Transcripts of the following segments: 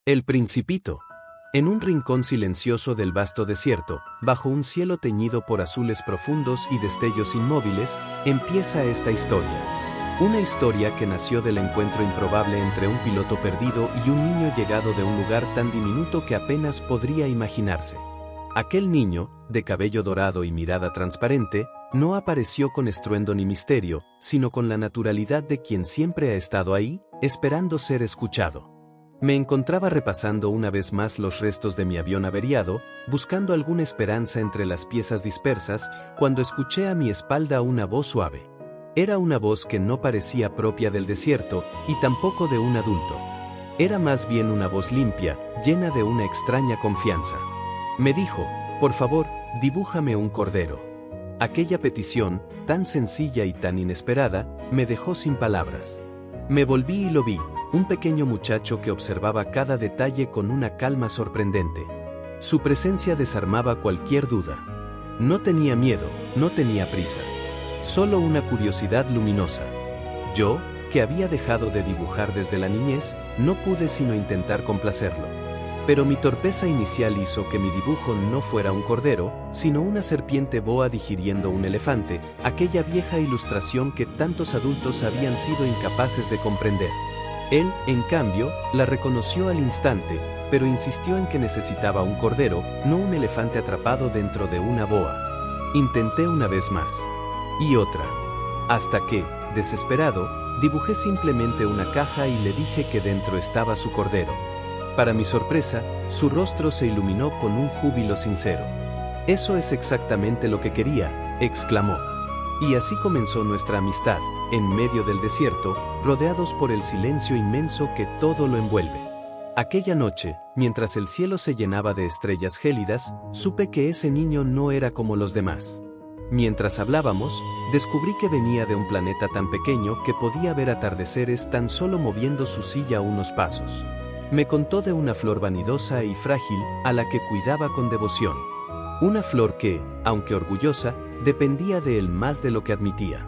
El Principito. En un rincón silencioso del vasto desierto, bajo un cielo teñido por azules profundos y destellos inmóviles, empieza esta historia. Una historia que nació del encuentro improbable entre un piloto perdido y un niño llegado de un lugar tan diminuto que apenas podría imaginarse. Aquel niño, de cabello dorado y mirada transparente, no apareció con estruendo ni misterio, sino con la naturalidad de quien siempre ha estado ahí, esperando ser escuchado. Me encontraba repasando una vez más los restos de mi avión averiado, buscando alguna esperanza entre las piezas dispersas, cuando escuché a mi espalda una voz suave. Era una voz que no parecía propia del desierto, y tampoco de un adulto. Era más bien una voz limpia, llena de una extraña confianza. Me dijo, por favor, dibújame un cordero. Aquella petición, tan sencilla y tan inesperada, me dejó sin palabras. Me volví y lo vi, un pequeño muchacho que observaba cada detalle con una calma sorprendente. Su presencia desarmaba cualquier duda. No tenía miedo, no tenía prisa. Solo una curiosidad luminosa. Yo, que había dejado de dibujar desde la niñez, no pude sino intentar complacerlo. Pero mi torpeza inicial hizo que mi dibujo no fuera un cordero, sino una serpiente boa digiriendo un elefante, aquella vieja ilustración que tantos adultos habían sido incapaces de comprender. Él, en cambio, la reconoció al instante, pero insistió en que necesitaba un cordero, no un elefante atrapado dentro de una boa. Intenté una vez más. Y otra. Hasta que, desesperado, dibujé simplemente una caja y le dije que dentro estaba su cordero. Para mi sorpresa, su rostro se iluminó con un júbilo sincero. «Eso es exactamente lo que quería», exclamó. Y así comenzó nuestra amistad, en medio del desierto, rodeados por el silencio inmenso que todo lo envuelve. Aquella noche, mientras el cielo se llenaba de estrellas gélidas, supe que ese niño no era como los demás. Mientras hablábamos, descubrí que venía de un planeta tan pequeño que podía ver atardeceres tan solo moviendo su silla unos pasos. Me contó de una flor vanidosa y frágil, a la que cuidaba con devoción. Una flor que, aunque orgullosa, dependía de él más de lo que admitía.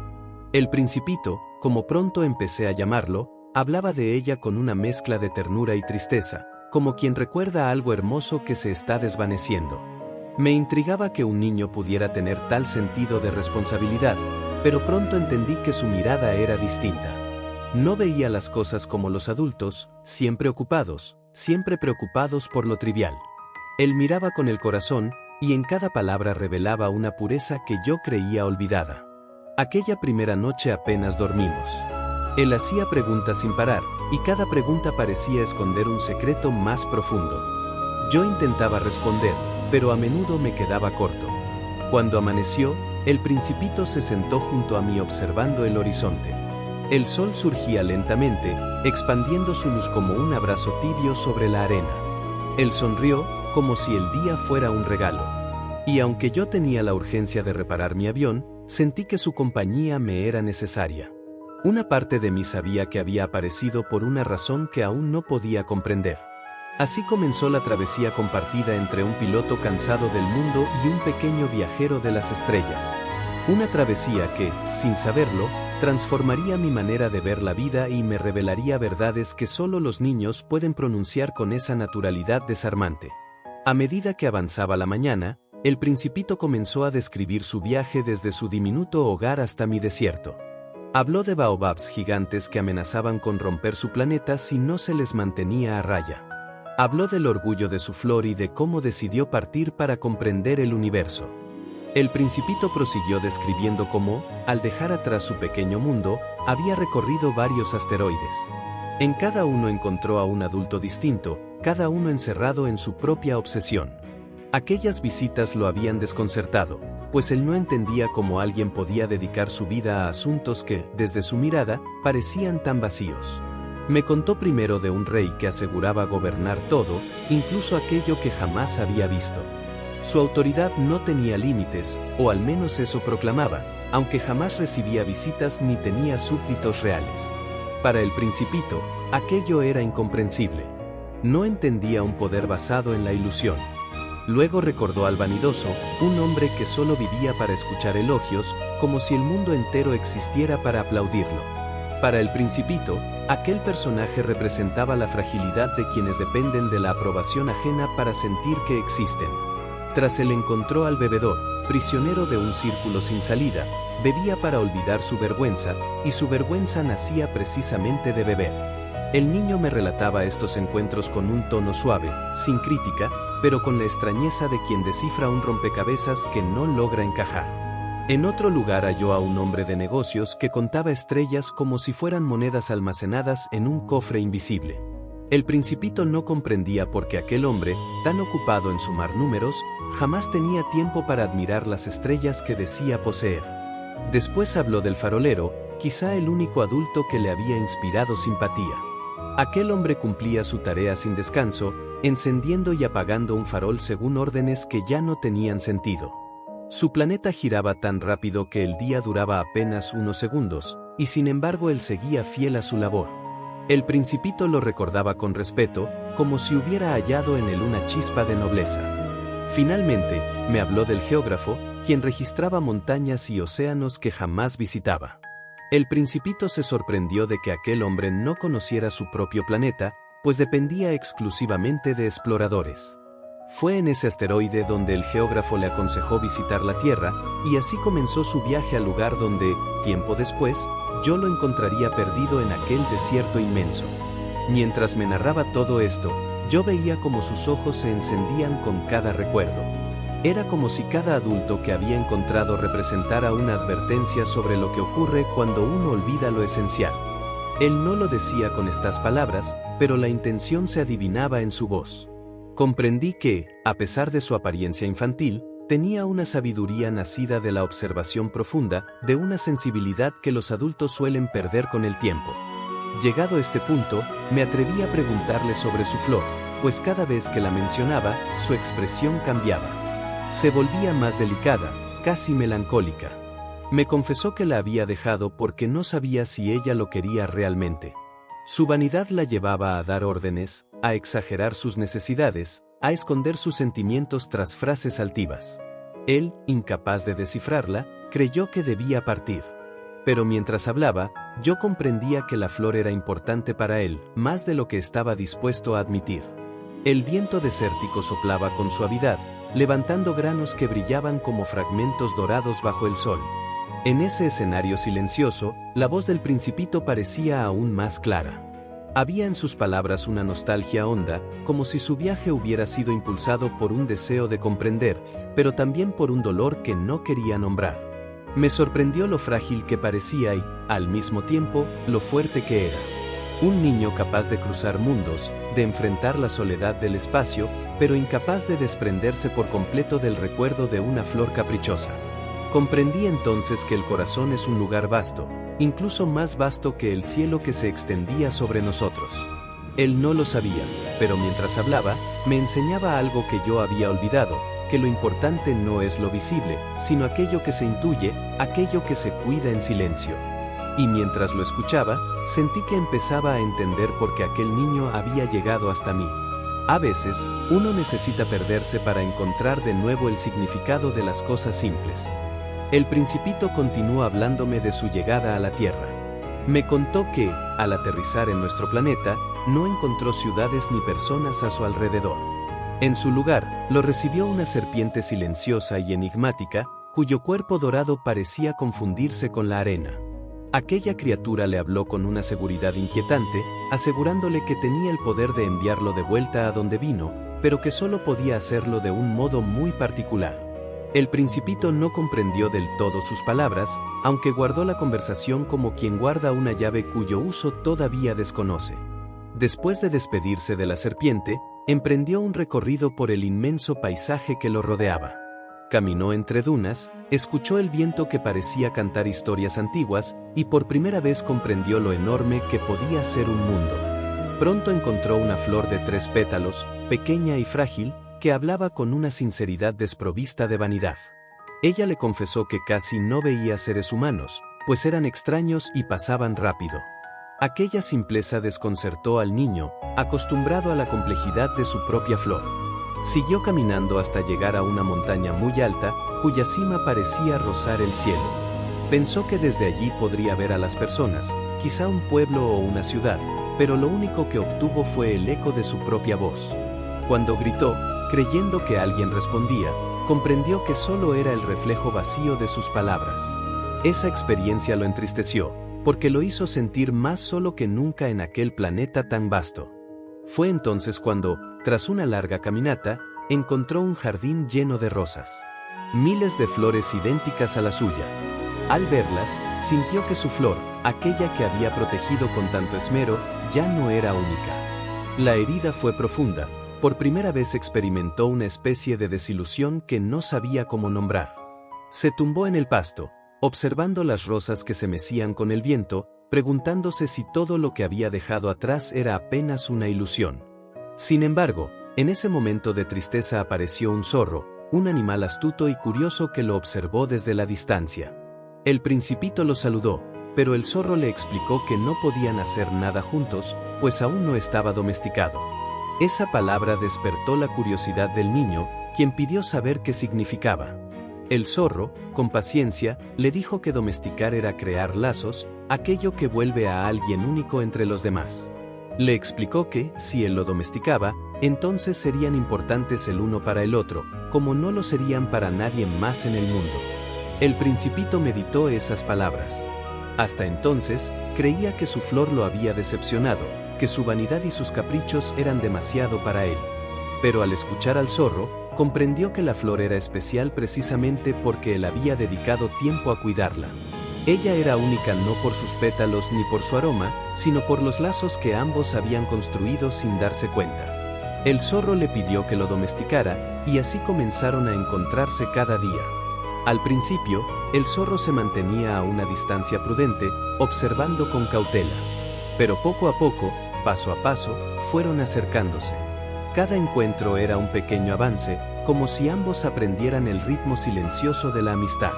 El Principito, como pronto empecé a llamarlo, hablaba de ella con una mezcla de ternura y tristeza, como quien recuerda algo hermoso que se está desvaneciendo. Me intrigaba que un niño pudiera tener tal sentido de responsabilidad, pero pronto entendí que su mirada era distinta. No veía las cosas como los adultos, siempre preocupados por lo trivial. Él miraba con el corazón, y en cada palabra revelaba una pureza que yo creía olvidada. Aquella primera noche apenas dormimos. Él hacía preguntas sin parar, y cada pregunta parecía esconder un secreto más profundo. Yo intentaba responder, pero a menudo me quedaba corto. Cuando amaneció, el Principito se sentó junto a mí observando el horizonte. El sol surgía lentamente, expandiendo su luz como un abrazo tibio sobre la arena. Él sonrió, como si el día fuera un regalo. Y aunque yo tenía la urgencia de reparar mi avión, sentí que su compañía me era necesaria. Una parte de mí sabía que había aparecido por una razón que aún no podía comprender. Así comenzó la travesía compartida entre un piloto cansado del mundo y un pequeño viajero de las estrellas. Una travesía que, sin saberlo, transformaría mi manera de ver la vida y me revelaría verdades que solo los niños pueden pronunciar con esa naturalidad desarmante. A medida que avanzaba la mañana, el Principito comenzó a describir su viaje desde su diminuto hogar hasta mi desierto. Habló de baobabs gigantes que amenazaban con romper su planeta si no se les mantenía a raya. Habló del orgullo de su flor y de cómo decidió partir para comprender el universo. El Principito prosiguió describiendo cómo, al dejar atrás su pequeño mundo, había recorrido varios asteroides. En cada uno encontró a un adulto distinto, cada uno encerrado en su propia obsesión. Aquellas visitas lo habían desconcertado, pues él no entendía cómo alguien podía dedicar su vida a asuntos que, desde su mirada, parecían tan vacíos. Me contó primero de un rey que aseguraba gobernar todo, incluso aquello que jamás había visto. Su autoridad no tenía límites, o al menos eso proclamaba, aunque jamás recibía visitas ni tenía súbditos reales. Para el Principito, aquello era incomprensible. No entendía un poder basado en la ilusión. Luego recordó al vanidoso, un hombre que solo vivía para escuchar elogios, como si el mundo entero existiera para aplaudirlo. Para el Principito, Aquel personaje representaba la fragilidad de quienes dependen de la aprobación ajena para sentir que existen. Tras él encontró al bebedor, prisionero de un círculo sin salida, bebía para olvidar su vergüenza, y su vergüenza nacía precisamente de beber. El niño me relataba estos encuentros con un tono suave, sin crítica, pero con la extrañeza de quien descifra un rompecabezas que no logra encajar. En otro lugar halló a un hombre de negocios que contaba estrellas como si fueran monedas almacenadas en un cofre invisible. El Principito no comprendía por qué aquel hombre, tan ocupado en sumar números, jamás tenía tiempo para admirar las estrellas que decía poseer. Después habló del farolero, quizá el único adulto que le había inspirado simpatía. Aquel hombre cumplía su tarea sin descanso, encendiendo y apagando un farol según órdenes que ya no tenían sentido. Su planeta giraba tan rápido que el día duraba apenas unos segundos, y sin embargo él seguía fiel a su labor. El Principito lo recordaba con respeto, como si hubiera hallado en él una chispa de nobleza. Finalmente, me habló del geógrafo, quien registraba montañas y océanos que jamás visitaba. El Principito se sorprendió de que aquel hombre no conociera su propio planeta, pues dependía exclusivamente de exploradores. Fue en ese asteroide donde el geógrafo le aconsejó visitar la Tierra, y así comenzó su viaje al lugar donde, tiempo después, yo lo encontraría perdido en aquel desierto inmenso. Mientras me narraba todo esto, yo veía como sus ojos se encendían con cada recuerdo. Era como si cada adulto que había encontrado representara una advertencia sobre lo que ocurre cuando uno olvida lo esencial. Él no lo decía con estas palabras, pero la intención se adivinaba en su voz. Comprendí que, a pesar de su apariencia infantil, tenía una sabiduría nacida de la observación profunda, de una sensibilidad que los adultos suelen perder con el tiempo. Llegado a este punto, me atreví a preguntarle sobre su flor, pues cada vez que la mencionaba, su expresión cambiaba. Se volvía más delicada, casi melancólica. Me confesó que la había dejado porque no sabía si ella lo quería realmente. Su vanidad la llevaba a dar órdenes, a exagerar sus necesidades, a esconder sus sentimientos tras frases altivas. Él, incapaz de descifrarla, creyó que debía partir. Pero mientras hablaba, yo comprendía que la flor era importante para él, más de lo que estaba dispuesto a admitir. El viento desértico soplaba con suavidad, levantando granos que brillaban como fragmentos dorados bajo el sol. En ese escenario silencioso, la voz del Principito parecía aún más clara. Había en sus palabras una nostalgia honda, como si su viaje hubiera sido impulsado por un deseo de comprender, pero también por un dolor que no quería nombrar. Me sorprendió lo frágil que parecía y, al mismo tiempo, lo fuerte que era. Un niño capaz de cruzar mundos, de enfrentar la soledad del espacio, pero incapaz de desprenderse por completo del recuerdo de una flor caprichosa. Comprendí entonces que el corazón es un lugar vasto, incluso más vasto que el cielo que se extendía sobre nosotros. Él no lo sabía, pero mientras hablaba, me enseñaba algo que yo había olvidado, que lo importante no es lo visible, sino aquello que se intuye, aquello que se cuida en silencio. Y mientras lo escuchaba, sentí que empezaba a entender por qué aquel niño había llegado hasta mí. A veces, uno necesita perderse para encontrar de nuevo el significado de las cosas simples. El Principito continuó hablándome de su llegada a la Tierra. Me contó que, al aterrizar en nuestro planeta, no encontró ciudades ni personas a su alrededor. En su lugar, lo recibió una serpiente silenciosa y enigmática, cuyo cuerpo dorado parecía confundirse con la arena. Aquella criatura le habló con una seguridad inquietante, asegurándole que tenía el poder de enviarlo de vuelta a donde vino, pero que solo podía hacerlo de un modo muy particular. El Principito no comprendió del todo sus palabras, aunque guardó la conversación como quien guarda una llave cuyo uso todavía desconoce. Después de despedirse de la serpiente, emprendió un recorrido por el inmenso paisaje que lo rodeaba. Caminó entre dunas, escuchó el viento que parecía cantar historias antiguas, y por primera vez comprendió lo enorme que podía ser un mundo. Pronto encontró una flor de 3 pétalos, pequeña y frágil, que hablaba con una sinceridad desprovista de vanidad. Ella le confesó que casi no veía seres humanos, pues eran extraños y pasaban rápido. Aquella simpleza desconcertó al niño, acostumbrado a la complejidad de su propia flor. Siguió caminando hasta llegar a una montaña muy alta, cuya cima parecía rozar el cielo. Pensó que desde allí podría ver a las personas, quizá un pueblo o una ciudad, pero lo único que obtuvo fue el eco de su propia voz. Cuando gritó, creyendo que alguien respondía, comprendió que solo era el reflejo vacío de sus palabras. Esa experiencia lo entristeció, porque lo hizo sentir más solo que nunca en aquel planeta tan vasto. Fue entonces cuando, tras una larga caminata, encontró un jardín lleno de rosas. Miles de flores idénticas a la suya. Al verlas, sintió que su flor, aquella que había protegido con tanto esmero, ya no era única. La herida fue profunda. Por primera vez experimentó una especie de desilusión que no sabía cómo nombrar. Se tumbó en el pasto, observando las rosas que se mecían con el viento, preguntándose si todo lo que había dejado atrás era apenas una ilusión. Sin embargo, en ese momento de tristeza apareció un zorro, un animal astuto y curioso que lo observó desde la distancia. El principito lo saludó, pero el zorro le explicó que no podían hacer nada juntos, pues aún no estaba domesticado. Esa palabra despertó la curiosidad del niño, quien pidió saber qué significaba. El zorro, con paciencia, le dijo que domesticar era crear lazos, aquello que vuelve a alguien único entre los demás. Le explicó que, si él lo domesticaba, entonces serían importantes el uno para el otro, como no lo serían para nadie más en el mundo. El principito meditó esas palabras. Hasta entonces, creía que su flor lo había decepcionado, que su vanidad y sus caprichos eran demasiado para él. Pero al escuchar al zorro, comprendió que la flor era especial precisamente porque él había dedicado tiempo a cuidarla. Ella era única no por sus pétalos ni por su aroma, sino por los lazos que ambos habían construido sin darse cuenta. El zorro le pidió que lo domesticara, y así comenzaron a encontrarse cada día. Al principio, el zorro se mantenía a una distancia prudente, observando con cautela. Pero poco a poco, paso a paso, fueron acercándose. Cada encuentro era un pequeño avance, como si ambos aprendieran el ritmo silencioso de la amistad.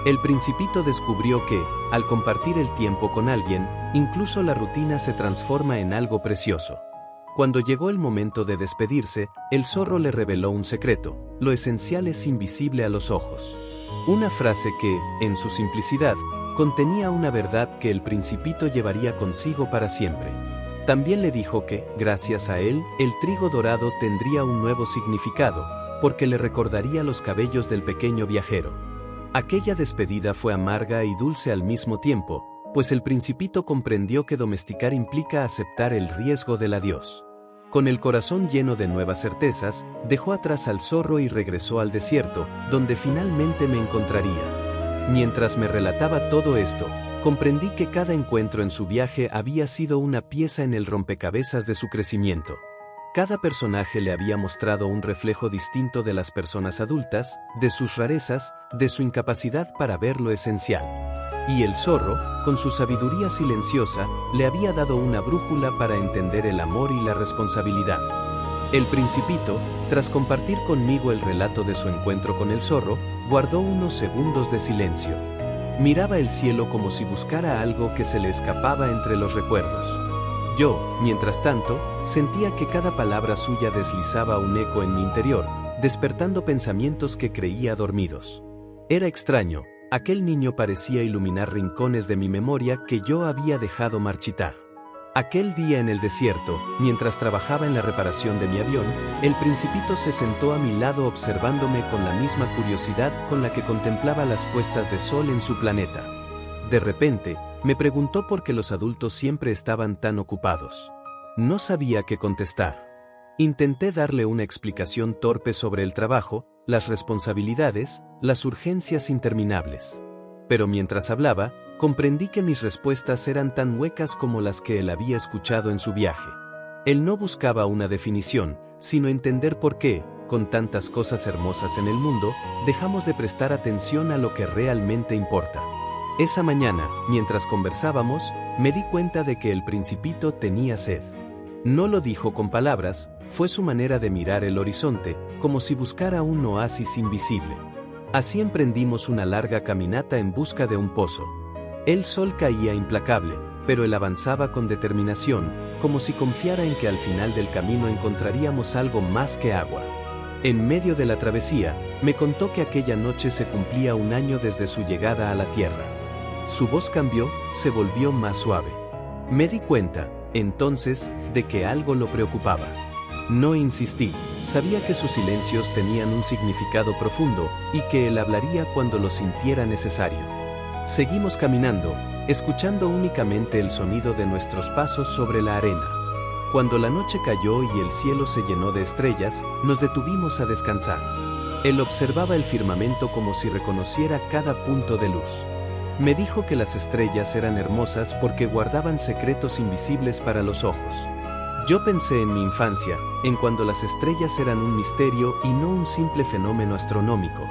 El principito descubrió que, al compartir el tiempo con alguien, incluso la rutina se transforma en algo precioso. Cuando llegó el momento de despedirse, el zorro le reveló un secreto: lo esencial es invisible a los ojos. Una frase que, en su simplicidad, contenía una verdad que el principito llevaría consigo para siempre. También le dijo que, gracias a él, el trigo dorado tendría un nuevo significado, porque le recordaría los cabellos del pequeño viajero. Aquella despedida fue amarga y dulce al mismo tiempo, pues el principito comprendió que domesticar implica aceptar el riesgo del adiós. Con el corazón lleno de nuevas certezas, dejó atrás al zorro y regresó al desierto, donde finalmente me encontraría. Mientras me relataba todo esto, comprendí que cada encuentro en su viaje había sido una pieza en el rompecabezas de su crecimiento. Cada personaje le había mostrado un reflejo distinto de las personas adultas, de sus rarezas, de su incapacidad para ver lo esencial. Y el zorro, con su sabiduría silenciosa, le había dado una brújula para entender el amor y la responsabilidad. El principito, tras compartir conmigo el relato de su encuentro con el zorro, guardó unos segundos de silencio. Miraba el cielo como si buscara algo que se le escapaba entre los recuerdos. Yo, mientras tanto, sentía que cada palabra suya deslizaba un eco en mi interior, despertando pensamientos que creía dormidos. Era extraño, aquel niño parecía iluminar rincones de mi memoria que yo había dejado marchitar. Aquel día en el desierto, mientras trabajaba en la reparación de mi avión, el principito se sentó a mi lado observándome con la misma curiosidad con la que contemplaba las puestas de sol en su planeta. De repente, me preguntó por qué los adultos siempre estaban tan ocupados. No sabía qué contestar. Intenté darle una explicación torpe sobre el trabajo, las responsabilidades, las urgencias interminables. Pero mientras hablaba, comprendí que mis respuestas eran tan huecas como las que él había escuchado en su viaje. Él no buscaba una definición, sino entender por qué, con tantas cosas hermosas en el mundo, dejamos de prestar atención a lo que realmente importa. Esa mañana, mientras conversábamos, me di cuenta de que el principito tenía sed. No lo dijo con palabras, fue su manera de mirar el horizonte, como si buscara un oasis invisible. Así emprendimos una larga caminata en busca de un pozo. El sol caía implacable, pero él avanzaba con determinación, como si confiara en que al final del camino encontraríamos algo más que agua. En medio de la travesía, me contó que aquella noche se cumplía un año desde su llegada a la Tierra. Su voz cambió, se volvió más suave. Me di cuenta, entonces, de que algo lo preocupaba. No insistí, sabía que sus silencios tenían un significado profundo y que él hablaría cuando lo sintiera necesario. Seguimos caminando, escuchando únicamente el sonido de nuestros pasos sobre la arena. Cuando la noche cayó y el cielo se llenó de estrellas, nos detuvimos a descansar. Él observaba el firmamento como si reconociera cada punto de luz. Me dijo que las estrellas eran hermosas porque guardaban secretos invisibles para los ojos. Yo pensé en mi infancia, en cuando las estrellas eran un misterio y no un simple fenómeno astronómico.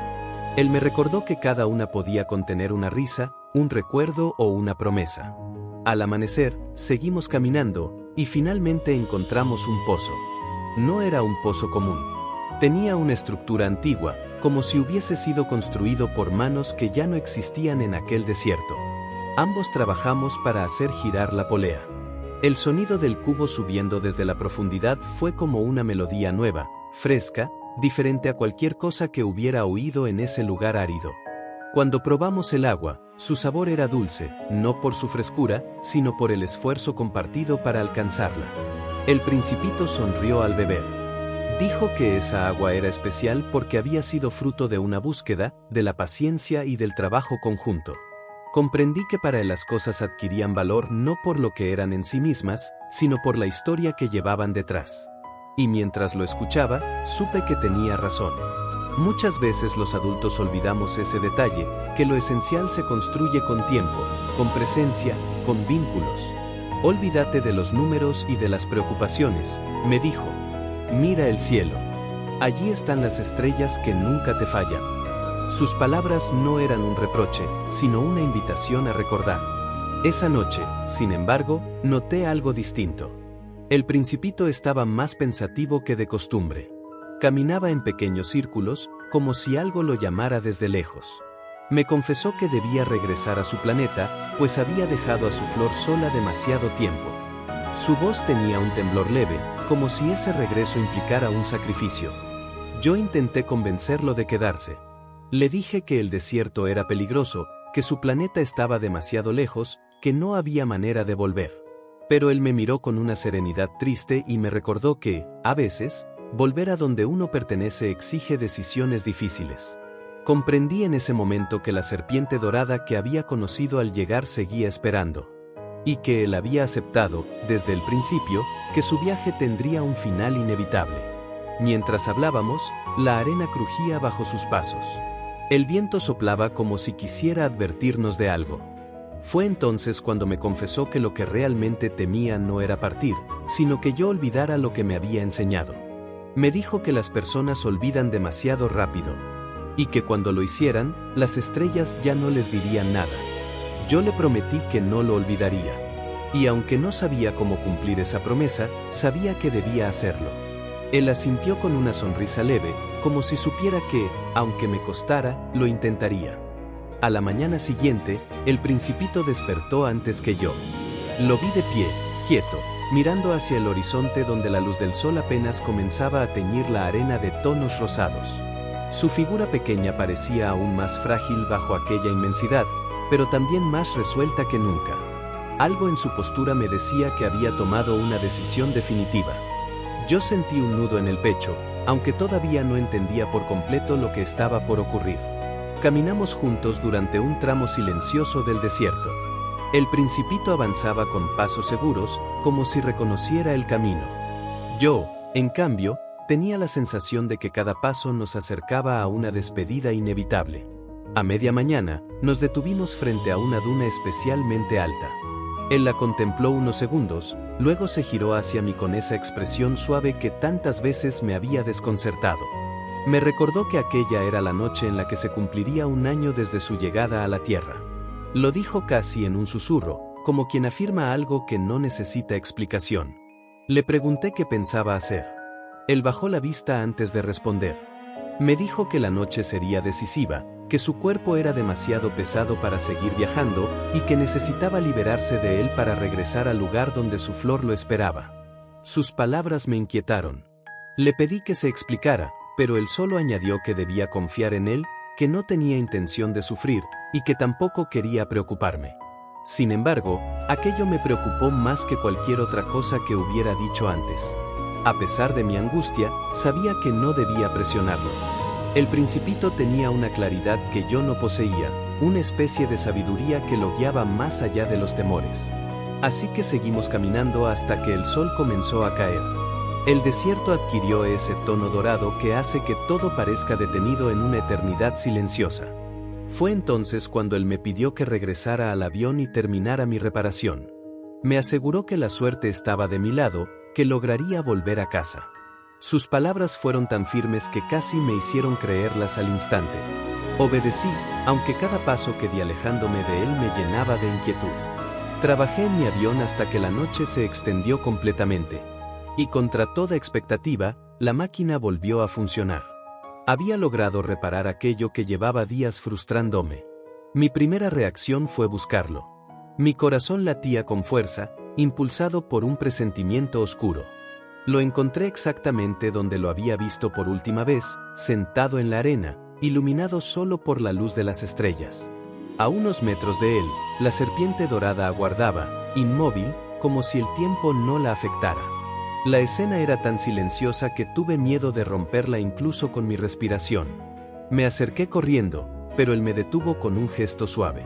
Él me recordó que cada una podía contener una risa, un recuerdo o una promesa. Al amanecer, seguimos caminando, y finalmente encontramos un pozo. No era un pozo común. Tenía una estructura antigua, como si hubiese sido construido por manos que ya no existían en aquel desierto. Ambos trabajamos para hacer girar la polea. El sonido del cubo subiendo desde la profundidad fue como una melodía nueva, fresca, diferente a cualquier cosa que hubiera oído en ese lugar árido. Cuando probamos el agua, su sabor era dulce, no por su frescura, sino por el esfuerzo compartido para alcanzarla. El principito sonrió al beber. Dijo que esa agua era especial porque había sido fruto de una búsqueda, de la paciencia y del trabajo conjunto. Comprendí que para él las cosas adquirían valor no por lo que eran en sí mismas, sino por la historia que llevaban detrás. Y mientras lo escuchaba, supe que tenía razón. Muchas veces los adultos olvidamos ese detalle, que lo esencial se construye con tiempo, con presencia, con vínculos. Olvídate de los números y de las preocupaciones, me dijo. Mira el cielo. Allí están las estrellas que nunca te fallan. Sus palabras no eran un reproche, sino una invitación a recordar. Esa noche, sin embargo, noté algo distinto. El principito estaba más pensativo que de costumbre. Caminaba en pequeños círculos, como si algo lo llamara desde lejos. Me confesó que debía regresar a su planeta, pues había dejado a su flor sola demasiado tiempo. Su voz tenía un temblor leve, como si ese regreso implicara un sacrificio. Yo intenté convencerlo de quedarse. Le dije que el desierto era peligroso, que su planeta estaba demasiado lejos, que no había manera de volver. Pero él me miró con una serenidad triste y me recordó que, a veces, volver a donde uno pertenece exige decisiones difíciles. Comprendí en ese momento que la serpiente dorada que había conocido al llegar seguía esperando. Y que él había aceptado, desde el principio, que su viaje tendría un final inevitable. Mientras hablábamos, la arena crujía bajo sus pasos. El viento soplaba como si quisiera advertirnos de algo. Fue entonces cuando me confesó que lo que realmente temía no era partir, sino que yo olvidara lo que me había enseñado. Me dijo que las personas olvidan demasiado rápido, y que cuando lo hicieran, las estrellas ya no les dirían nada. Yo le prometí que no lo olvidaría. Y aunque no sabía cómo cumplir esa promesa, sabía que debía hacerlo. Él asintió con una sonrisa leve, como si supiera que, aunque me costara, lo intentaría. A la mañana siguiente, el principito despertó antes que yo. Lo vi de pie, quieto, mirando hacia el horizonte donde la luz del sol apenas comenzaba a teñir la arena de tonos rosados. Su figura pequeña parecía aún más frágil bajo aquella inmensidad, pero también más resuelta que nunca. Algo en su postura me decía que había tomado una decisión definitiva. Yo sentí un nudo en el pecho, aunque todavía no entendía por completo lo que estaba por ocurrir. Caminamos juntos durante un tramo silencioso del desierto. El principito avanzaba con pasos seguros, como si reconociera el camino. Yo, en cambio, tenía la sensación de que cada paso nos acercaba a una despedida inevitable. A media mañana, nos detuvimos frente a una duna especialmente alta. Él la contempló unos segundos, luego se giró hacia mí con esa expresión suave que tantas veces me había desconcertado. Me recordó que aquella era la noche en la que se cumpliría un año desde su llegada a la Tierra. Lo dijo casi en un susurro, como quien afirma algo que no necesita explicación. Le pregunté qué pensaba hacer. Él bajó la vista antes de responder. Me dijo que la noche sería decisiva, que su cuerpo era demasiado pesado para seguir viajando y que necesitaba liberarse de él para regresar al lugar donde su flor lo esperaba. Sus palabras me inquietaron. Le pedí que se explicara, pero él solo añadió que debía confiar en él, que no tenía intención de sufrir, y que tampoco quería preocuparme. Sin embargo, aquello me preocupó más que cualquier otra cosa que hubiera dicho antes. A pesar de mi angustia, sabía que no debía presionarlo. El Principito tenía una claridad que yo no poseía, una especie de sabiduría que lo guiaba más allá de los temores. Así que seguimos caminando hasta que el sol comenzó a caer. El desierto adquirió ese tono dorado que hace que todo parezca detenido en una eternidad silenciosa. Fue entonces cuando él me pidió que regresara al avión y terminara mi reparación. Me aseguró que la suerte estaba de mi lado, que lograría volver a casa. Sus palabras fueron tan firmes que casi me hicieron creerlas al instante. Obedecí, aunque cada paso que di alejándome de él me llenaba de inquietud. Trabajé en mi avión hasta que la noche se extendió completamente. Y contra toda expectativa, la máquina volvió a funcionar. Había logrado reparar aquello que llevaba días frustrándome. Mi primera reacción fue buscarlo. Mi corazón latía con fuerza, impulsado por un presentimiento oscuro. Lo encontré exactamente donde lo había visto por última vez, sentado en la arena, iluminado solo por la luz de las estrellas. A unos metros de él, la serpiente dorada aguardaba, inmóvil, como si el tiempo no la afectara. La escena era tan silenciosa que tuve miedo de romperla incluso con mi respiración. Me acerqué corriendo, pero él me detuvo con un gesto suave.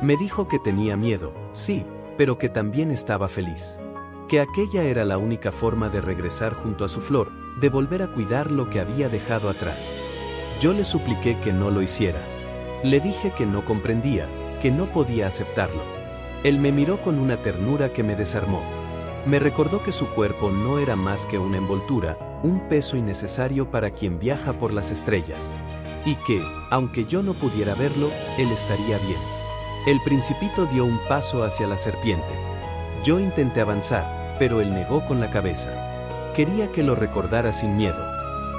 Me dijo que tenía miedo, sí, pero que también estaba feliz. Que aquella era la única forma de regresar junto a su flor, de volver a cuidar lo que había dejado atrás. Yo le supliqué que no lo hiciera. Le dije que no comprendía, que no podía aceptarlo. Él me miró con una ternura que me desarmó. Me recordó que su cuerpo no era más que una envoltura, un peso innecesario para quien viaja por las estrellas. Y que, aunque yo no pudiera verlo, él estaría bien. El Principito dio un paso hacia la serpiente. Yo intenté avanzar, pero él negó con la cabeza. Quería que lo recordara sin miedo.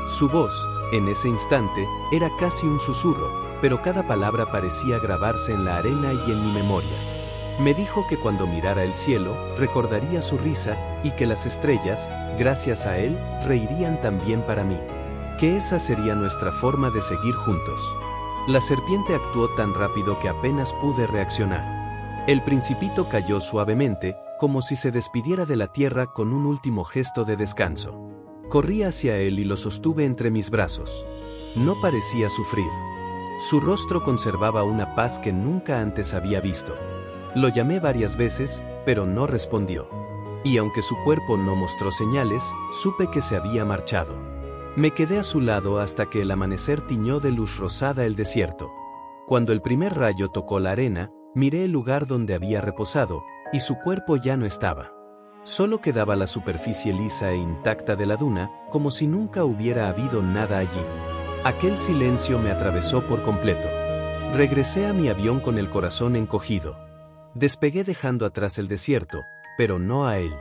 Su voz, en ese instante, era casi un susurro, pero cada palabra parecía grabarse en la arena y en mi memoria. Me dijo que cuando mirara el cielo, recordaría su risa, y que las estrellas, gracias a él, reirían también para mí. Que esa sería nuestra forma de seguir juntos. La serpiente actuó tan rápido que apenas pude reaccionar. El Principito cayó suavemente, como si se despidiera de la tierra con un último gesto de descanso. Corrí hacia él y lo sostuve entre mis brazos. No parecía sufrir. Su rostro conservaba una paz que nunca antes había visto. Lo llamé varias veces, pero no respondió. Y aunque su cuerpo no mostró señales, supe que se había marchado. Me quedé a su lado hasta que el amanecer tiñó de luz rosada el desierto. Cuando el primer rayo tocó la arena, miré el lugar donde había reposado, y su cuerpo ya no estaba. Solo quedaba la superficie lisa e intacta de la duna, como si nunca hubiera habido nada allí. Aquel silencio me atravesó por completo. Regresé a mi avión con el corazón encogido. Despegué dejando atrás el desierto, pero no a él.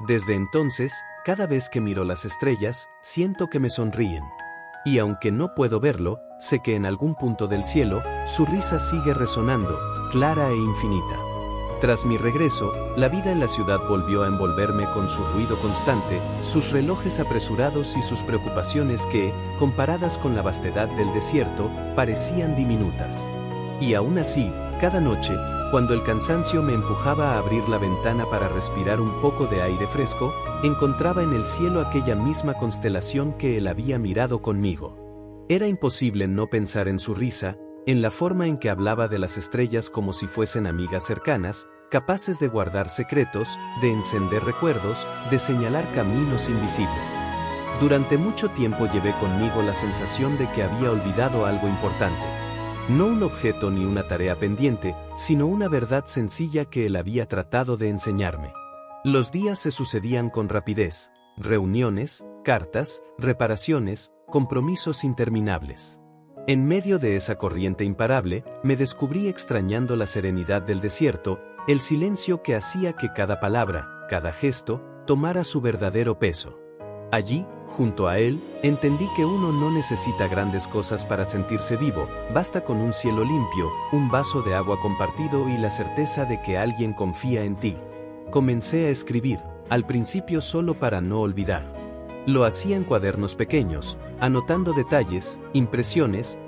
Desde entonces, cada vez que miro las estrellas, siento que me sonríen. Y aunque no puedo verlo, sé que en algún punto del cielo, su risa sigue resonando, clara e infinita. Tras mi regreso, la vida en la ciudad volvió a envolverme con su ruido constante, sus relojes apresurados y sus preocupaciones que, comparadas con la vastedad del desierto, parecían diminutas. Y aún así, cada noche, cuando el cansancio me empujaba a abrir la ventana para respirar un poco de aire fresco, encontraba en el cielo aquella misma constelación que él había mirado conmigo. Era imposible no pensar en su risa, en la forma en que hablaba de las estrellas como si fuesen amigas cercanas, capaces de guardar secretos, de encender recuerdos, de señalar caminos invisibles. Durante mucho tiempo llevé conmigo la sensación de que había olvidado algo importante. No un objeto ni una tarea pendiente, sino una verdad sencilla que él había tratado de enseñarme. Los días se sucedían con rapidez, reuniones, cartas, reparaciones, compromisos interminables. En medio de esa corriente imparable, me descubrí extrañando la serenidad del desierto, el silencio que hacía que cada palabra, cada gesto, tomara su verdadero peso. Allí, junto a él, entendí que uno no necesita grandes cosas para sentirse vivo, basta con un cielo limpio, un vaso de agua compartido y la certeza de que alguien confía en ti. Comencé a escribir, al principio solo para no olvidar. Lo hacía en cuadernos pequeños, anotando detalles, impresiones,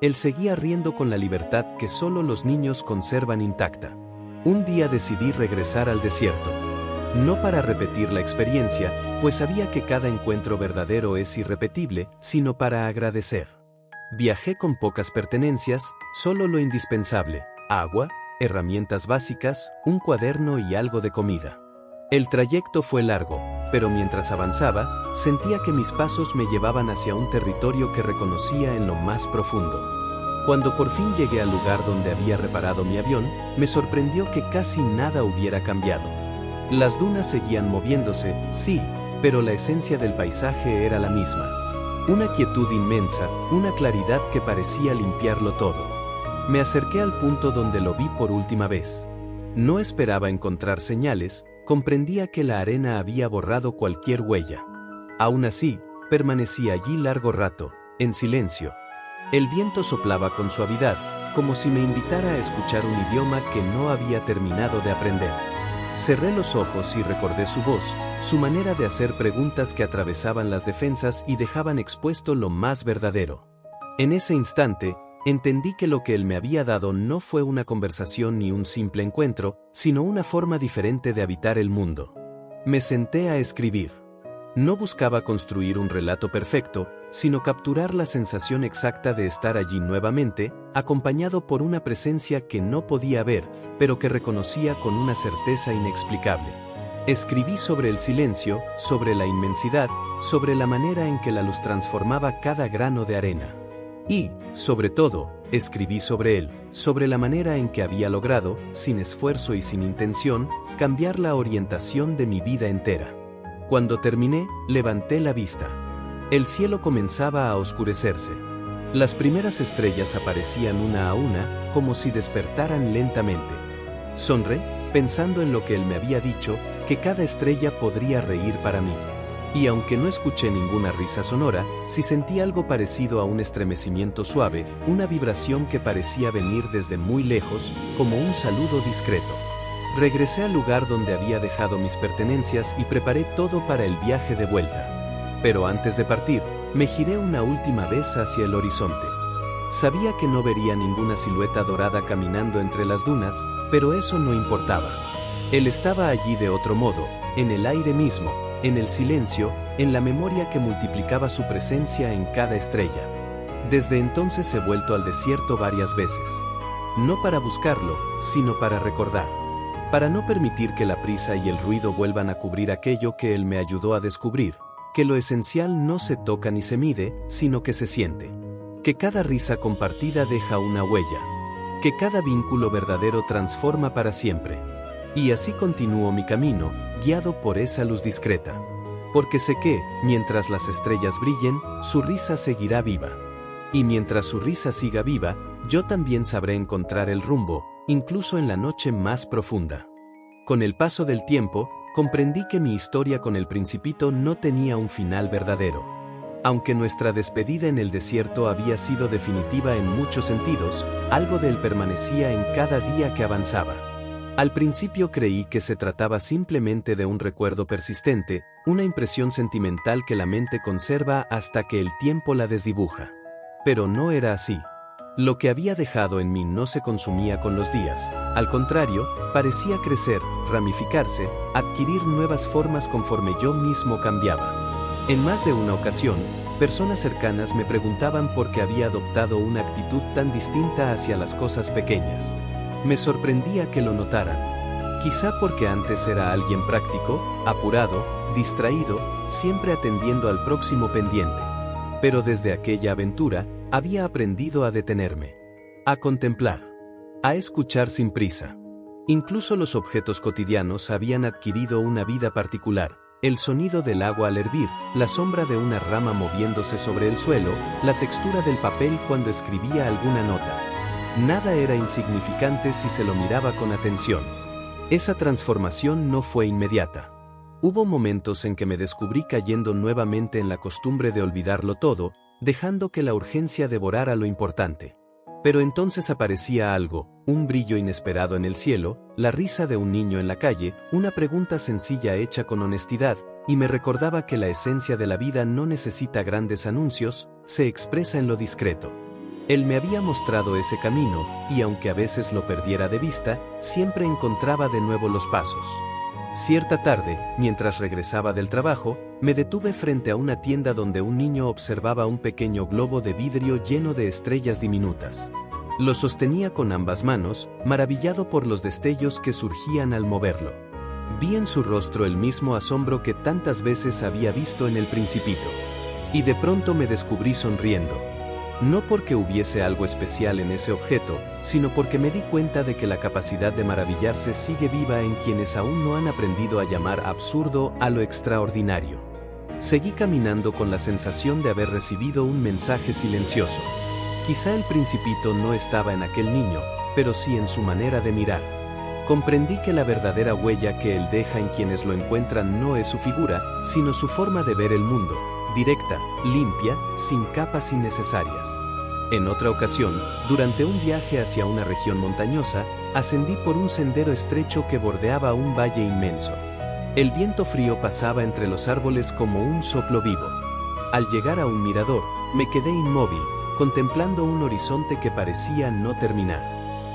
él seguía riendo con la libertad que solo los niños conservan intacta. Un día decidí regresar al desierto. No para repetir la experiencia, pues sabía que cada encuentro verdadero es irrepetible, sino para agradecer. Viajé con pocas pertenencias, solo lo indispensable: agua, herramientas básicas, un cuaderno y algo de comida. El trayecto fue largo, pero mientras avanzaba, sentía que mis pasos me llevaban hacia un territorio que reconocía en lo más profundo. Cuando por fin llegué al lugar donde había reparado mi avión, me sorprendió que casi nada hubiera cambiado. Las dunas seguían moviéndose, sí, pero la esencia del paisaje era la misma. Una quietud inmensa, una claridad que parecía limpiarlo todo. Me acerqué al punto donde lo vi por última vez. No esperaba encontrar señales, comprendía que la arena había borrado cualquier huella. Aún así, permanecí allí largo rato, en silencio. El viento soplaba con suavidad, como si me invitara a escuchar un idioma que no había terminado de aprender. Cerré los ojos y recordé su voz, su manera de hacer preguntas que atravesaban las defensas y dejaban expuesto lo más verdadero. En ese instante, entendí que lo que él me había dado no fue una conversación ni un simple encuentro, sino una forma diferente de habitar el mundo. Me senté a escribir. No buscaba construir un relato perfecto, sino capturar la sensación exacta de estar allí nuevamente, acompañado por una presencia que no podía ver, pero que reconocía con una certeza inexplicable. Escribí sobre el silencio, sobre la inmensidad, sobre la manera en que la luz transformaba cada grano de arena. Y, sobre todo, escribí sobre él, sobre la manera en que había logrado, sin esfuerzo y sin intención, cambiar la orientación de mi vida entera. Cuando terminé, levanté la vista. El cielo comenzaba a oscurecerse. Las primeras estrellas aparecían una a una, como si despertaran lentamente. Sonreí, pensando en lo que él me había dicho, que cada estrella podría reír para mí. Y aunque no escuché ninguna risa sonora, sí sentí algo parecido a un estremecimiento suave, una vibración que parecía venir desde muy lejos, como un saludo discreto. Regresé al lugar donde había dejado mis pertenencias y preparé todo para el viaje de vuelta. Pero antes de partir, me giré una última vez hacia el horizonte. Sabía que no vería ninguna silueta dorada caminando entre las dunas, pero eso no importaba. Él estaba allí de otro modo, en el aire mismo, en el silencio, en la memoria que multiplicaba su presencia en cada estrella. Desde entonces he vuelto al desierto varias veces. No para buscarlo, sino para recordar. Para no permitir que la prisa y el ruido vuelvan a cubrir aquello que él me ayudó a descubrir, que lo esencial no se toca ni se mide, sino que se siente. Que cada risa compartida deja una huella. Que cada vínculo verdadero transforma para siempre. Y así continúo mi camino, guiado por esa luz discreta. Porque sé que, mientras las estrellas brillen, su risa seguirá viva. Y mientras su risa siga viva, yo también sabré encontrar el rumbo, incluso en la noche más profunda. Con el paso del tiempo, comprendí que mi historia con el Principito no tenía un final verdadero. Aunque nuestra despedida en el desierto había sido definitiva en muchos sentidos, algo de él permanecía en cada día que avanzaba. Al principio creí que se trataba simplemente de un recuerdo persistente, una impresión sentimental que la mente conserva hasta que el tiempo la desdibuja. Pero no era así. Lo que había dejado en mí no se consumía con los días, al contrario, parecía crecer, ramificarse, adquirir nuevas formas conforme yo mismo cambiaba. En más de una ocasión, personas cercanas me preguntaban por qué había adoptado una actitud tan distinta hacia las cosas pequeñas. Me sorprendía que lo notaran. Quizá porque antes era alguien práctico, apurado, distraído, siempre atendiendo al próximo pendiente. Pero desde aquella aventura, había aprendido a detenerme, a contemplar, a escuchar sin prisa. Incluso los objetos cotidianos habían adquirido una vida particular: el sonido del agua al hervir, la sombra de una rama moviéndose sobre el suelo, la textura del papel cuando escribía alguna nota. Nada era insignificante si se lo miraba con atención. Esa transformación no fue inmediata. Hubo momentos en que me descubrí cayendo nuevamente en la costumbre de olvidarlo todo, dejando que la urgencia devorara lo importante. Pero entonces aparecía algo, un brillo inesperado en el cielo, la risa de un niño en la calle, una pregunta sencilla hecha con honestidad, y me recordaba que la esencia de la vida no necesita grandes anuncios, se expresa en lo discreto. Él me había mostrado ese camino, y aunque a veces lo perdiera de vista, siempre encontraba de nuevo los pasos. Cierta tarde, mientras regresaba del trabajo, me detuve frente a una tienda donde un niño observaba un pequeño globo de vidrio lleno de estrellas diminutas. Lo sostenía con ambas manos, maravillado por los destellos que surgían al moverlo. Vi en su rostro el mismo asombro que tantas veces había visto en El Principito. Y de pronto me descubrí sonriendo. No porque hubiese algo especial en ese objeto, sino porque me di cuenta de que la capacidad de maravillarse sigue viva en quienes aún no han aprendido a llamar absurdo a lo extraordinario. Seguí caminando con la sensación de haber recibido un mensaje silencioso. Quizá El Principito no estaba en aquel niño, pero sí en su manera de mirar. Comprendí que la verdadera huella que él deja en quienes lo encuentran no es su figura, sino su forma de ver el mundo. Directa, limpia, sin capas innecesarias. En otra ocasión, durante un viaje hacia una región montañosa, ascendí por un sendero estrecho que bordeaba un valle inmenso. El viento frío pasaba entre los árboles como un soplo vivo. Al llegar a un mirador, me quedé inmóvil, contemplando un horizonte que parecía no terminar.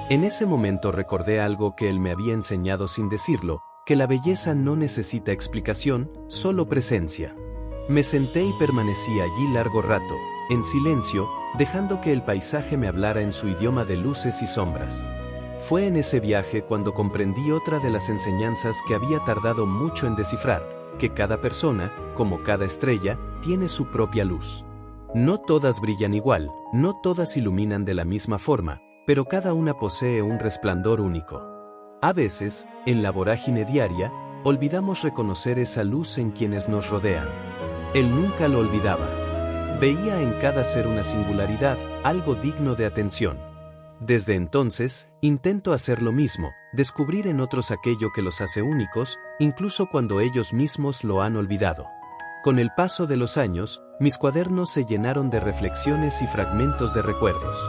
En ese momento recordé algo que él me había enseñado sin decirlo, que la belleza no necesita explicación, solo presencia. Me senté y permanecí allí largo rato, en silencio, dejando que el paisaje me hablara en su idioma de luces y sombras. Fue en ese viaje cuando comprendí otra de las enseñanzas que había tardado mucho en descifrar, que cada persona, como cada estrella, tiene su propia luz. No todas brillan igual, no todas iluminan de la misma forma, pero cada una posee un resplandor único. A veces, en la vorágine diaria, olvidamos reconocer esa luz en quienes nos rodean. Él nunca lo olvidaba. Veía en cada ser una singularidad, algo digno de atención. Desde entonces, intento hacer lo mismo, descubrir en otros aquello que los hace únicos, incluso cuando ellos mismos lo han olvidado. Con el paso de los años, mis cuadernos se llenaron de reflexiones y fragmentos de recuerdos.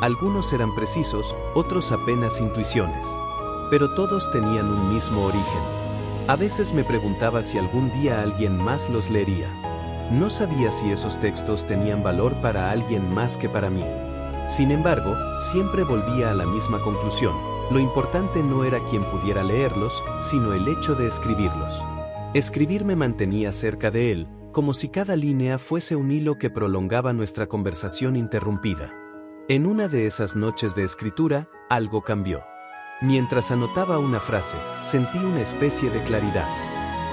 Algunos eran precisos, otros apenas intuiciones. Pero todos tenían un mismo origen. A veces me preguntaba si algún día alguien más los leería. No sabía si esos textos tenían valor para alguien más que para mí. Sin embargo, siempre volvía a la misma conclusión. Lo importante no era quien pudiera leerlos, sino el hecho de escribirlos. Escribir me mantenía cerca de él, como si cada línea fuese un hilo que prolongaba nuestra conversación interrumpida. En una de esas noches de escritura, algo cambió. Mientras anotaba una frase, sentí una especie de claridad.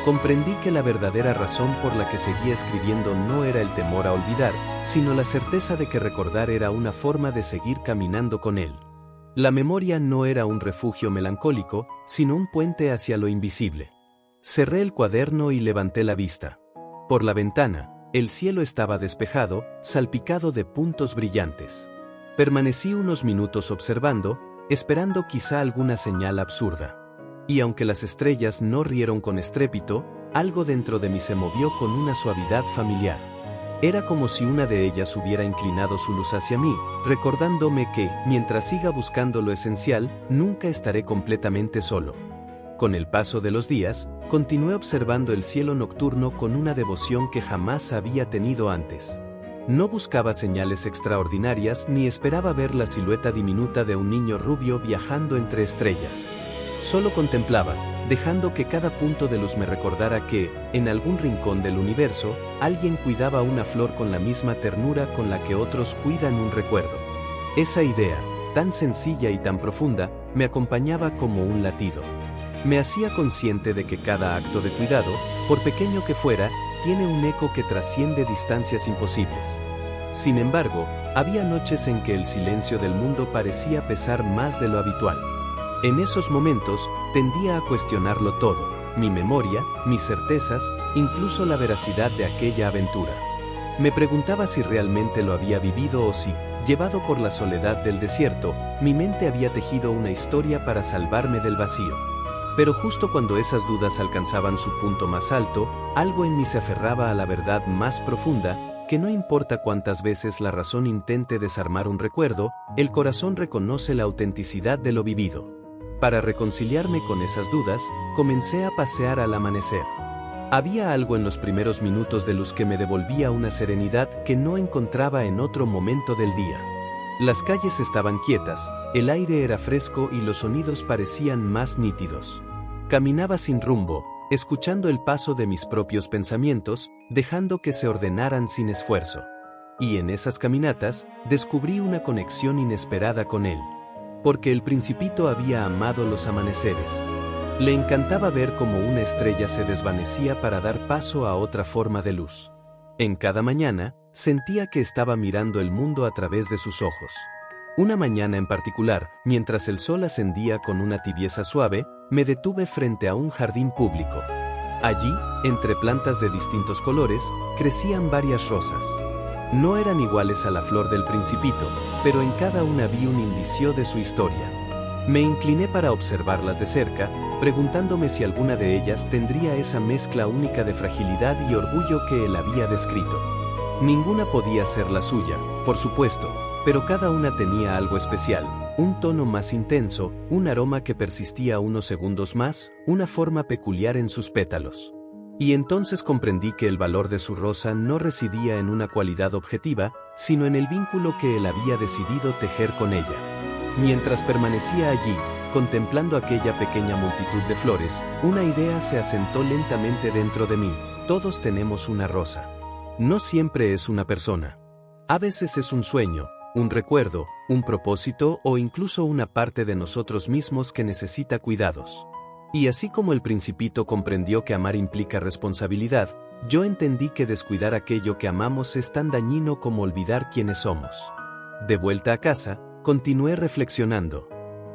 Comprendí que la verdadera razón por la que seguía escribiendo no era el temor a olvidar, sino la certeza de que recordar era una forma de seguir caminando con él. La memoria no era un refugio melancólico, sino un puente hacia lo invisible. Cerré el cuaderno y levanté la vista. Por la ventana, el cielo estaba despejado, salpicado de puntos brillantes. Permanecí unos minutos observando, esperando quizá alguna señal absurda. Y aunque las estrellas no rieron con estrépito, algo dentro de mí se movió con una suavidad familiar. Era como si una de ellas hubiera inclinado su luz hacia mí, recordándome que, mientras siga buscando lo esencial, nunca estaré completamente solo. Con el paso de los días, continué observando el cielo nocturno con una devoción que jamás había tenido antes. No buscaba señales extraordinarias ni esperaba ver la silueta diminuta de un niño rubio viajando entre estrellas. Solo contemplaba, dejando que cada punto de luz me recordara que, en algún rincón del universo, alguien cuidaba una flor con la misma ternura con la que otros cuidan un recuerdo. Esa idea, tan sencilla y tan profunda, me acompañaba como un latido. Me hacía consciente de que cada acto de cuidado, por pequeño que fuera, tiene un eco que trasciende distancias imposibles. Sin embargo, había noches en que el silencio del mundo parecía pesar más de lo habitual. En esos momentos, tendía a cuestionarlo todo, mi memoria, mis certezas, incluso la veracidad de aquella aventura. Me preguntaba si realmente lo había vivido o si, llevado por la soledad del desierto, mi mente había tejido una historia para salvarme del vacío. Pero justo cuando esas dudas alcanzaban su punto más alto, algo en mí se aferraba a la verdad más profunda, que no importa cuántas veces la razón intente desarmar un recuerdo, el corazón reconoce la autenticidad de lo vivido. Para reconciliarme con esas dudas, comencé a pasear al amanecer. Había algo en los primeros minutos de luz que me devolvía una serenidad que no encontraba en otro momento del día. Las calles estaban quietas, el aire era fresco y los sonidos parecían más nítidos. Caminaba sin rumbo, escuchando el paso de mis propios pensamientos, dejando que se ordenaran sin esfuerzo. Y en esas caminatas, descubrí una conexión inesperada con él. Porque el Principito había amado los amaneceres. Le encantaba ver cómo una estrella se desvanecía para dar paso a otra forma de luz. En cada mañana, sentía que estaba mirando el mundo a través de sus ojos. Una mañana en particular, mientras el sol ascendía con una tibieza suave, me detuve frente a un jardín público. Allí, entre plantas de distintos colores, crecían varias rosas. No eran iguales a la flor del Principito, pero en cada una vi un indicio de su historia. Me incliné para observarlas de cerca, preguntándome si alguna de ellas tendría esa mezcla única de fragilidad y orgullo que él había descrito. Ninguna podía ser la suya, por supuesto, pero cada una tenía algo especial, un tono más intenso, un aroma que persistía unos segundos más, una forma peculiar en sus pétalos. Y entonces comprendí que el valor de su rosa no residía en una cualidad objetiva, sino en el vínculo que él había decidido tejer con ella. Mientras permanecía allí, contemplando aquella pequeña multitud de flores, una idea se asentó lentamente dentro de mí: todos tenemos una rosa. No siempre es una persona. A veces es un sueño, un recuerdo, un propósito o incluso una parte de nosotros mismos que necesita cuidados. Y así como el Principito comprendió que amar implica responsabilidad, yo entendí que descuidar aquello que amamos es tan dañino como olvidar quiénes somos. De vuelta a casa, continué reflexionando.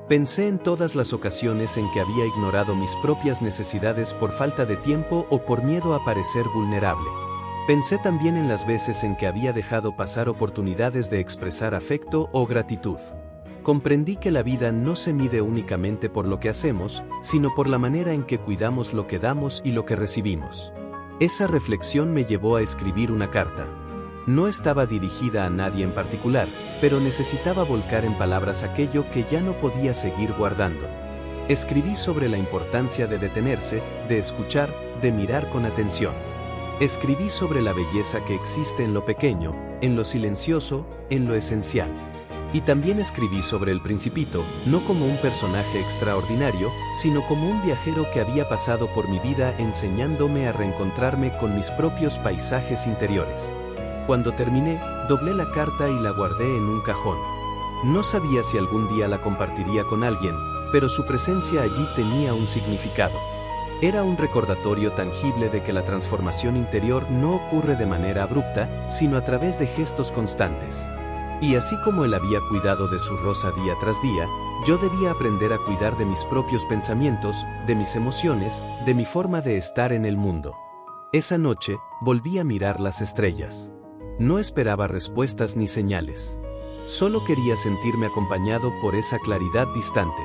Pensé en todas las ocasiones en que había ignorado mis propias necesidades por falta de tiempo o por miedo a parecer vulnerable. Pensé también en las veces en que había dejado pasar oportunidades de expresar afecto o gratitud. Comprendí que la vida no se mide únicamente por lo que hacemos, sino por la manera en que cuidamos lo que damos y lo que recibimos. Esa reflexión me llevó a escribir una carta. No estaba dirigida a nadie en particular, pero necesitaba volcar en palabras aquello que ya no podía seguir guardando. Escribí sobre la importancia de detenerse, de escuchar, de mirar con atención. Escribí sobre la belleza que existe en lo pequeño, en lo silencioso, en lo esencial. Y también escribí sobre el Principito, no como un personaje extraordinario, sino como un viajero que había pasado por mi vida enseñándome a reencontrarme con mis propios paisajes interiores. Cuando terminé, doblé la carta y la guardé en un cajón. No sabía si algún día la compartiría con alguien, pero su presencia allí tenía un significado. Era un recordatorio tangible de que la transformación interior no ocurre de manera abrupta, sino a través de gestos constantes. Y así como él había cuidado de su rosa día tras día, yo debía aprender a cuidar de mis propios pensamientos, de mis emociones, de mi forma de estar en el mundo. Esa noche, volví a mirar las estrellas. No esperaba respuestas ni señales. Solo quería sentirme acompañado por esa claridad distante.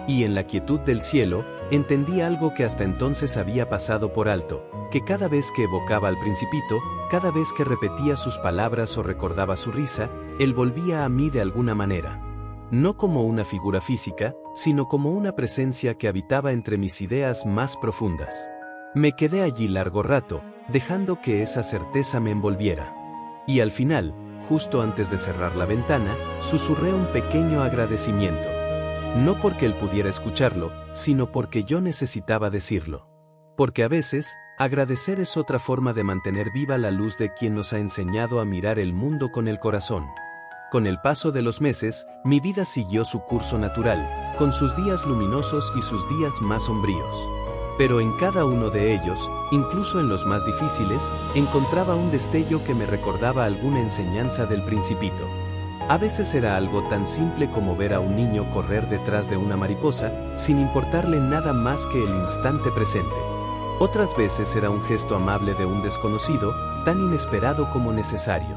Y en la quietud del cielo, entendí algo que hasta entonces había pasado por alto, que cada vez que evocaba al Principito, cada vez que repetía sus palabras o recordaba su risa, él volvía a mí de alguna manera. No como una figura física, sino como una presencia que habitaba entre mis ideas más profundas. Me quedé allí largo rato, dejando que esa certeza me envolviera. Y al final, justo antes de cerrar la ventana, susurré un pequeño agradecimiento. No porque él pudiera escucharlo, sino porque yo necesitaba decirlo. Porque a veces, agradecer es otra forma de mantener viva la luz de quien nos ha enseñado a mirar el mundo con el corazón. Con el paso de los meses, mi vida siguió su curso natural, con sus días luminosos y sus días más sombríos. Pero en cada uno de ellos, incluso en los más difíciles, encontraba un destello que me recordaba alguna enseñanza del Principito. A veces era algo tan simple como ver a un niño correr detrás de una mariposa, sin importarle nada más que el instante presente. Otras veces era un gesto amable de un desconocido, tan inesperado como necesario.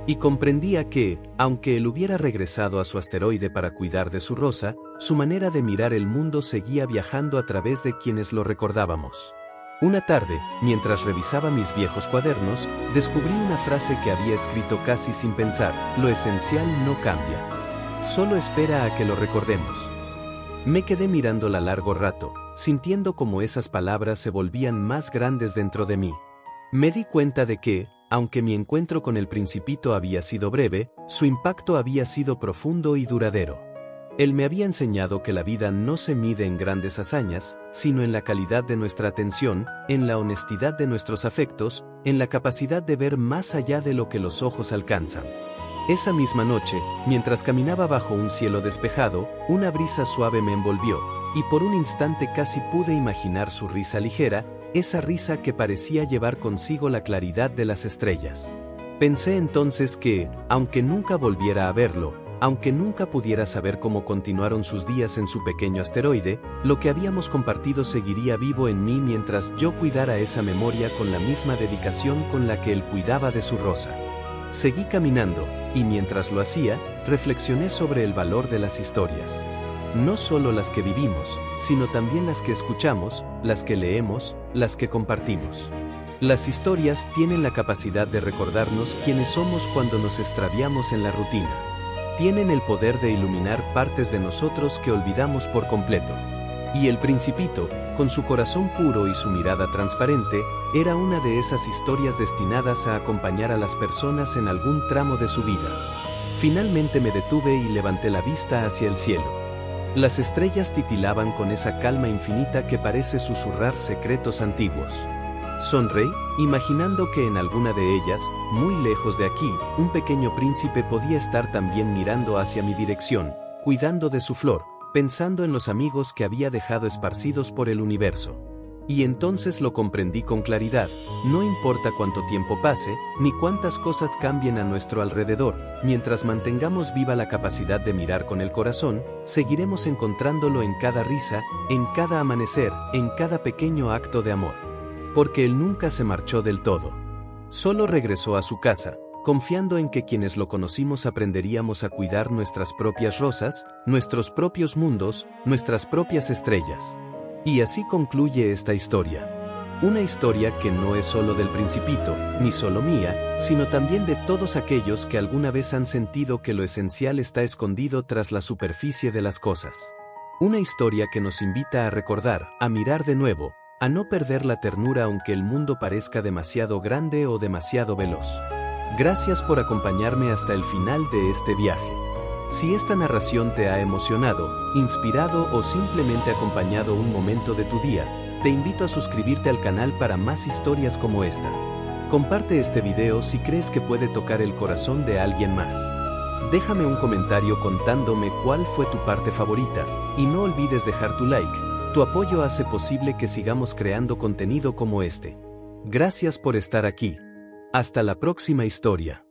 Y comprendía que, aunque él hubiera regresado a su asteroide para cuidar de su rosa, su manera de mirar el mundo seguía viajando a través de quienes lo recordábamos. Una tarde, mientras revisaba mis viejos cuadernos, descubrí una frase que había escrito casi sin pensar: lo esencial no cambia. Solo espera a que lo recordemos. Me quedé mirándola largo rato, sintiendo cómo esas palabras se volvían más grandes dentro de mí. Me di cuenta de que, aunque mi encuentro con el Principito había sido breve, su impacto había sido profundo y duradero. Él me había enseñado que la vida no se mide en grandes hazañas, sino en la calidad de nuestra atención, en la honestidad de nuestros afectos, en la capacidad de ver más allá de lo que los ojos alcanzan. Esa misma noche, mientras caminaba bajo un cielo despejado, una brisa suave me envolvió, y por un instante casi pude imaginar su risa ligera, esa risa que parecía llevar consigo la claridad de las estrellas. Pensé entonces que, aunque nunca volviera a verlo, aunque nunca pudiera saber cómo continuaron sus días en su pequeño asteroide, lo que habíamos compartido seguiría vivo en mí mientras yo cuidara esa memoria con la misma dedicación con la que él cuidaba de su rosa. Seguí caminando, y mientras lo hacía, reflexioné sobre el valor de las historias. No solo las que vivimos, sino también las que escuchamos, las que leemos, las que compartimos. Las historias tienen la capacidad de recordarnos quiénes somos cuando nos extraviamos en la rutina. Tienen el poder de iluminar partes de nosotros que olvidamos por completo. Y el Principito, con su corazón puro y su mirada transparente, era una de esas historias destinadas a acompañar a las personas en algún tramo de su vida. Finalmente me detuve y levanté la vista hacia el cielo. Las estrellas titilaban con esa calma infinita que parece susurrar secretos antiguos. Sonreí, imaginando que en alguna de ellas, muy lejos de aquí, un pequeño príncipe podía estar también mirando hacia mi dirección, cuidando de su flor, pensando en los amigos que había dejado esparcidos por el universo. Y entonces lo comprendí con claridad: no importa cuánto tiempo pase, ni cuántas cosas cambien a nuestro alrededor, mientras mantengamos viva la capacidad de mirar con el corazón, seguiremos encontrándolo en cada risa, en cada amanecer, en cada pequeño acto de amor. Porque él nunca se marchó del todo. Solo regresó a su casa, confiando en que quienes lo conocimos aprenderíamos a cuidar nuestras propias rosas, nuestros propios mundos, nuestras propias estrellas. Y así concluye esta historia. Una historia que no es solo del Principito, ni solo mía, sino también de todos aquellos que alguna vez han sentido que lo esencial está escondido tras la superficie de las cosas. Una historia que nos invita a recordar, a mirar de nuevo, a no perder la ternura aunque el mundo parezca demasiado grande o demasiado veloz. Gracias por acompañarme hasta el final de este viaje. Si esta narración te ha emocionado, inspirado o simplemente acompañado un momento de tu día, te invito a suscribirte al canal para más historias como esta. Comparte este video si crees que puede tocar el corazón de alguien más. Déjame un comentario contándome cuál fue tu parte favorita, y no olvides dejar tu like. Tu apoyo hace posible que sigamos creando contenido como este. Gracias por estar aquí. Hasta la próxima historia.